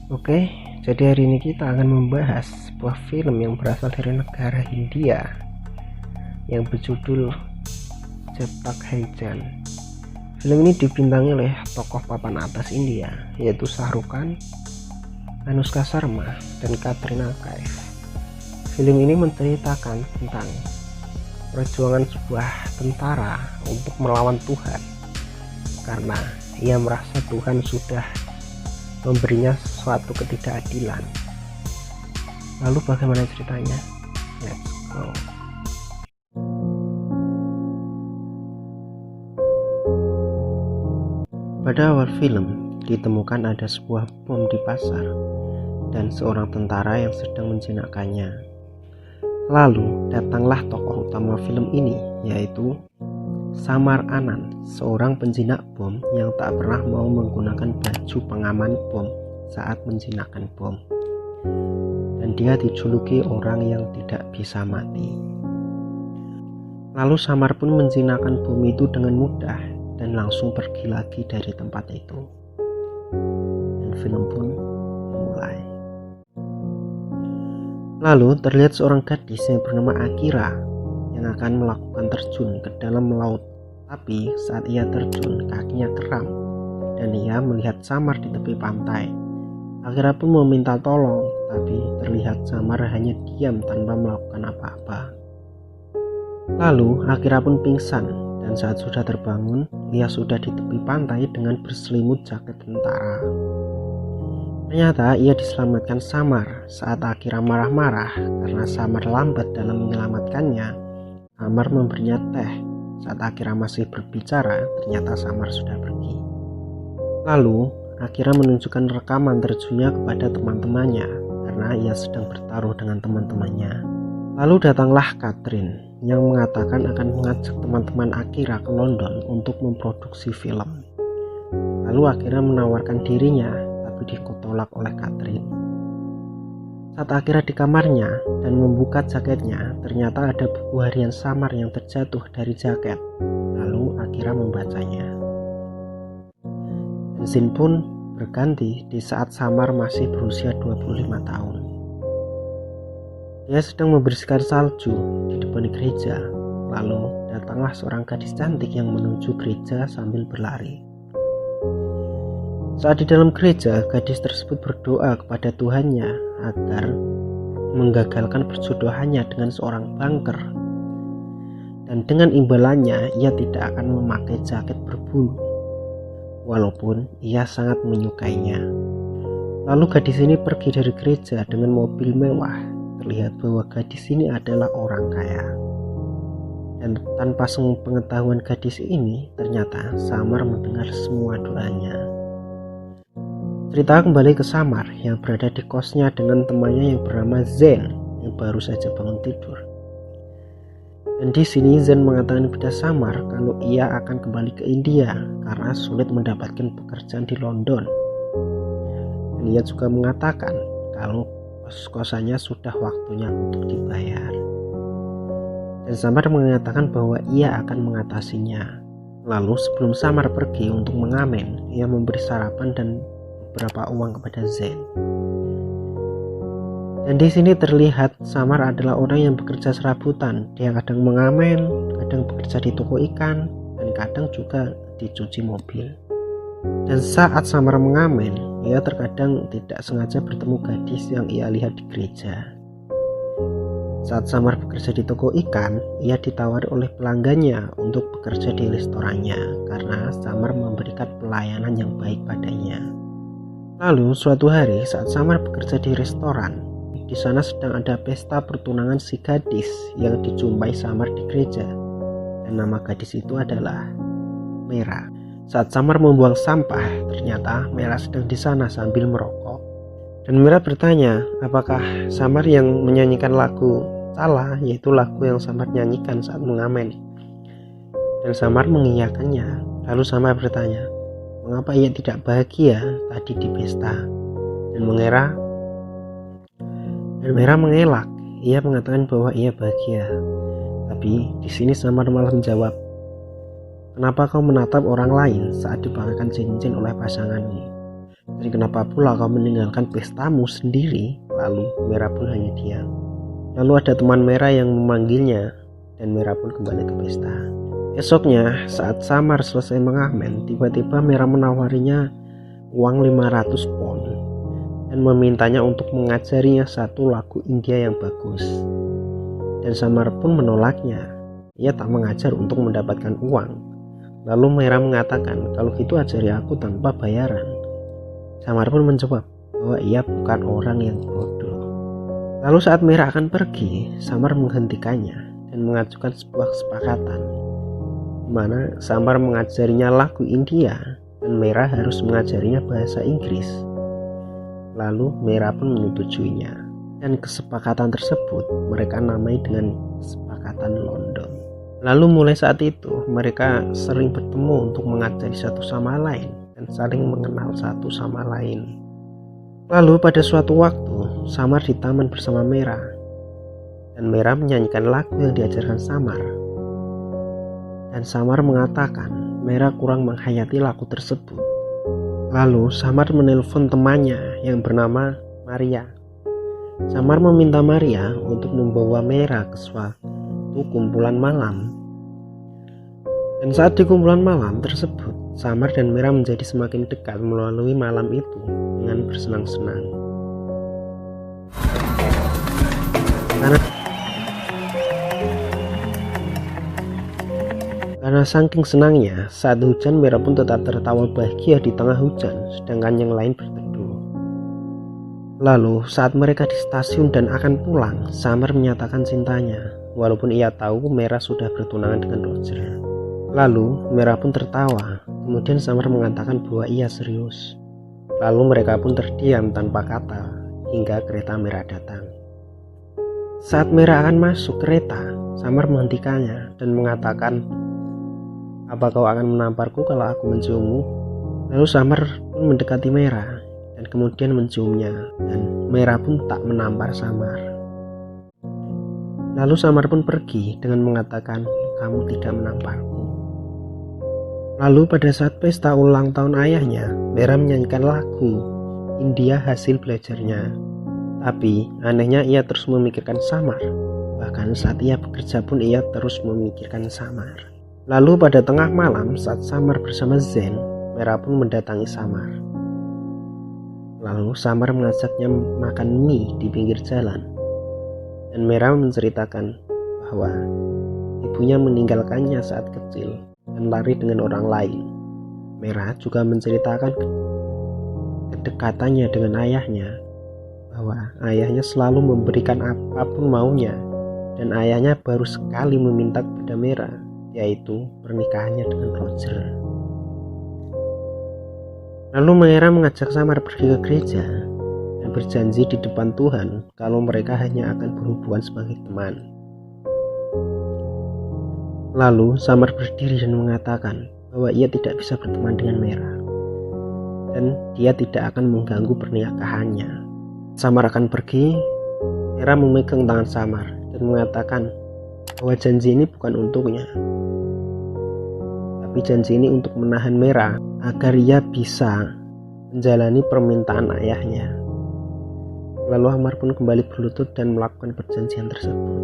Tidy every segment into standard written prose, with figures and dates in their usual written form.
Oke, jadi hari ini kita akan membahas sebuah film yang berasal dari negara Hindia yang berjudul Chetak Haijan. Film ini dibintangi oleh tokoh papan atas India yaitu Shah Rukh Khan, Anushka Sharma, dan Katrina Kaif. Film ini menceritakan tentang perjuangan sebuah tentara untuk melawan Tuhan karena ia merasa Tuhan sudah memberinya suatu ketidakadilan. Lalu bagaimana ceritanya? Let's go. Pada awal film ditemukan ada sebuah bom di pasar dan seorang tentara yang sedang menjinakkannya. Lalu datanglah tokoh utama film ini, yaitu Samar Anand, seorang penjinak bom yang tak pernah mau menggunakan baju pengaman bom saat menjinakkan bom. Dan dia dijuluki orang yang tidak bisa mati. Lalu Samar pun menjinakkan bom itu dengan mudah dan langsung pergi lagi dari tempat itu. Dan film pun mulai. Lalu terlihat seorang gadis yang bernama Akira yang akan melakukan terjun ke dalam laut, tapi saat ia terjun kakinya kram dan ia melihat Samar di tepi pantai. Akira pun meminta tolong, tapi terlihat Samar hanya diam tanpa melakukan apa-apa. Lalu Akira pun pingsan dan saat sudah terbangun ia sudah di tepi pantai dengan berselimut jaket tentara. Ternyata ia diselamatkan Samar saat Akira marah-marah karena Samar lambat dalam menyelamatkannya. Samar memberinya teh. Saat Akira masih berbicara, ternyata Samar sudah pergi. Lalu Akira menunjukkan rekaman terjunnya kepada teman-temannya karena ia sedang bertaruh dengan teman-temannya. Lalu datanglah Catherine yang mengatakan akan mengajak teman-teman Akira ke London untuk memproduksi film. Lalu Akira menawarkan dirinya, tapi ditolak oleh Catherine. Saat Akira di kamarnya dan membuka jaketnya, ternyata ada buku harian Samar yang terjatuh dari jaket. Lalu Akira membacanya. Dan scene pun berganti di saat Samar masih berusia 25 tahun. Dia sedang membersihkan salju di depan gereja. Lalu datanglah seorang gadis cantik yang menuju gereja sambil berlari. Saat di dalam gereja, gadis tersebut berdoa kepada Tuhannya agar menggagalkan perjodohannya dengan seorang banker. Dan dengan imbalannya, ia tidak akan memakai jaket berbulu, walaupun ia sangat menyukainya. Lalu gadis ini pergi dari gereja dengan mobil mewah. Terlihat bahwa gadis ini adalah orang kaya. Dan tanpa sepengetahuan gadis ini, ternyata Samar mendengar semua doanya. Cerita kembali ke Samar yang berada di kosnya dengan temannya yang bernama Zen yang baru saja bangun tidur. Dan di sini Zen mengatakan kepada Samar kalau ia akan kembali ke India karena sulit mendapatkan pekerjaan di London. Dan ia juga mengatakan kalau kos-kosannya sudah waktunya untuk dibayar. Dan Samar mengatakan bahwa ia akan mengatasinya. Lalu sebelum Samar pergi untuk mengamen, ia memberi sarapan dan beberapa uang kepada Zen. Dan di sini terlihat Samar adalah orang yang bekerja serabutan. Dia kadang mengamen, kadang bekerja di toko ikan, dan kadang juga dicuci mobil. Dan saat Samar mengamen, ia terkadang tidak sengaja bertemu gadis yang ia lihat di gereja. Saat Samar bekerja di toko ikan, ia ditawari oleh pelanggannya untuk bekerja di restorannya karena Samar memberikan pelayanan yang baik padanya. Lalu suatu hari saat Samar bekerja di restoran, di sana sedang ada pesta pertunangan si gadis yang dijumpai Samar di gereja. Dan nama gadis itu adalah Mera. Saat Samar membuang sampah, ternyata Mera sedang di sana sambil merokok. Dan Mera bertanya, apakah Samar yang menyanyikan lagu salah, yaitu lagu yang Samar nyanyikan saat mengamen. Dan Samar mengiyakannya. Lalu Samar bertanya, mengapa ia tidak bahagia tadi di pesta? Dan Mera mengelak. Ia mengatakan bahwa ia bahagia. Tapi di sini Samar malah menjawab, kenapa kau menatap orang lain saat dibanggakan cincin oleh pasanganmu? Dan kenapa pula kau meninggalkan pestamu sendiri? Lalu Merah pun hanya diam. Lalu ada teman Merah yang memanggilnya, dan Merah pun kembali ke pesta. Esoknya saat Samar selesai mengamen, tiba-tiba Merah menawarinya uang 500 pound dan memintanya untuk mengajarinya satu lagu India yang bagus. Dan Samar pun menolaknya. Ia tak mengajar untuk mendapatkan uang. Lalu Merah mengatakan, kalau gitu ajari aku tanpa bayaran. Samar pun menjawab bahwa ia bukan orang yang bodoh. Lalu saat Merah akan pergi, Samar menghentikannya dan mengajukan sebuah kesepakatan, di mana Samar mengajarinya lagu India dan Merah harus mengajarinya bahasa Inggris. Lalu Merah pun menyetujuinya, dan kesepakatan tersebut mereka namai dengan kesepakatan London. Lalu mulai saat itu mereka sering bertemu untuk mengajari satu sama lain dan saling mengenal satu sama lain. Lalu pada suatu waktu Samar di taman bersama Merah, dan Merah menyanyikan lagu yang diajarkan Samar. Dan Samar mengatakan Merah kurang menghayati lagu tersebut. Lalu Samar menelpon temannya yang bernama Maria. Samar meminta Maria untuk membawa Merah ke suatu kumpulan malam. Dan saat di kumpulan malam tersebut, Samar dan Merah menjadi semakin dekat melalui malam itu dengan bersenang-senang. Karena saking senangnya, saat hujan Merah pun tetap tertawa bahagia di tengah hujan, sedangkan yang lain berteduh. Lalu saat mereka di stasiun dan akan pulang, Samar menyatakan cintanya, walaupun ia tahu Merah sudah bertunangan dengan Roger. Lalu Merah pun tertawa, kemudian Samar mengatakan bahwa ia serius. Lalu mereka pun terdiam tanpa kata, hingga kereta Merah datang. Saat Merah akan masuk kereta, Samar menghentikannya dan mengatakan, "Apa kau akan menamparku kalau aku menciummu?" Lalu Samar pun mendekati Merah dan kemudian menciumnya, dan Merah pun tak menampar Samar. Lalu Samar pun pergi dengan mengatakan, "Kamu tidak menamparku." Lalu pada saat pesta ulang tahun ayahnya, Merah menyanyikan lagu India hasil belajarnya. Tapi anehnya ia terus memikirkan Samar. Bahkan saat ia bekerja pun ia terus memikirkan Samar. Lalu pada tengah malam saat Samar bersama Zen, Merah pun mendatangi Samar. Lalu Samar mengajaknya makan mie di pinggir jalan. Dan Merah menceritakan bahwa ibunya meninggalkannya saat kecil dan lari dengan orang lain. Merah juga menceritakan kedekatannya dengan ayahnya, bahwa ayahnya selalu memberikan apapun maunya, dan ayahnya baru sekali meminta kepada Merah, yaitu pernikahannya dengan Roger. Lalu Merah mengajak Samar pergi ke gereja dan berjanji di depan Tuhan kalau mereka hanya akan berhubungan sebagai teman. Lalu Samar berdiri dan mengatakan bahwa ia tidak bisa berteman dengan Merah dan dia tidak akan mengganggu pernikahannya. Samar akan pergi, Merah memegang tangan Samar dan mengatakan bahwa janji ini bukan untuknya, tapi janji ini untuk menahan Merah agar ia bisa menjalani permintaan ayahnya. Lalu Samar pun kembali berlutut dan melakukan perjanjian tersebut.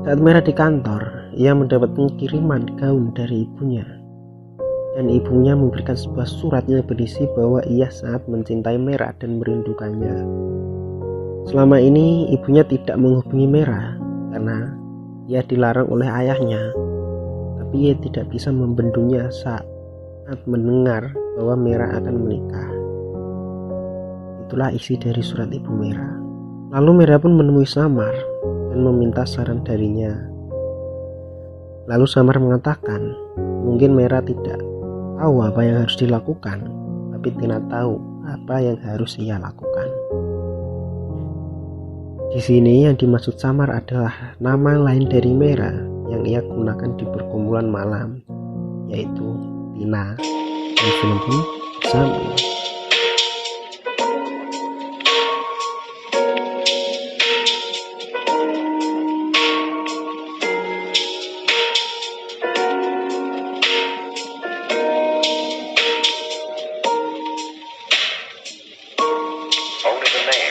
Saat Merah di kantor, ia mendapatkan kiriman gaun dari ibunya, dan ibunya memberikan sebuah surat yang berisi bahwa ia sangat mencintai Merah dan merindukannya. Selama ini ibunya tidak menghubungi Merah karena ia dilarang oleh ayahnya, tapi ia tidak bisa membendungnya saat mendengar bahwa Merah akan menikah. Itulah isi dari surat ibu Merah. Lalu Merah pun menemui Samar dan meminta saran darinya. Lalu Samar mengatakan mungkin Merah tidak tahu apa yang harus dilakukan, tapi Tina tahu apa yang harus ia lakukan. Di sini yang dimaksud Samar adalah nama lain dari Merah yang ia gunakan di perkumpulan malam, yaitu Tina. Dan film pun bersambung. Only the man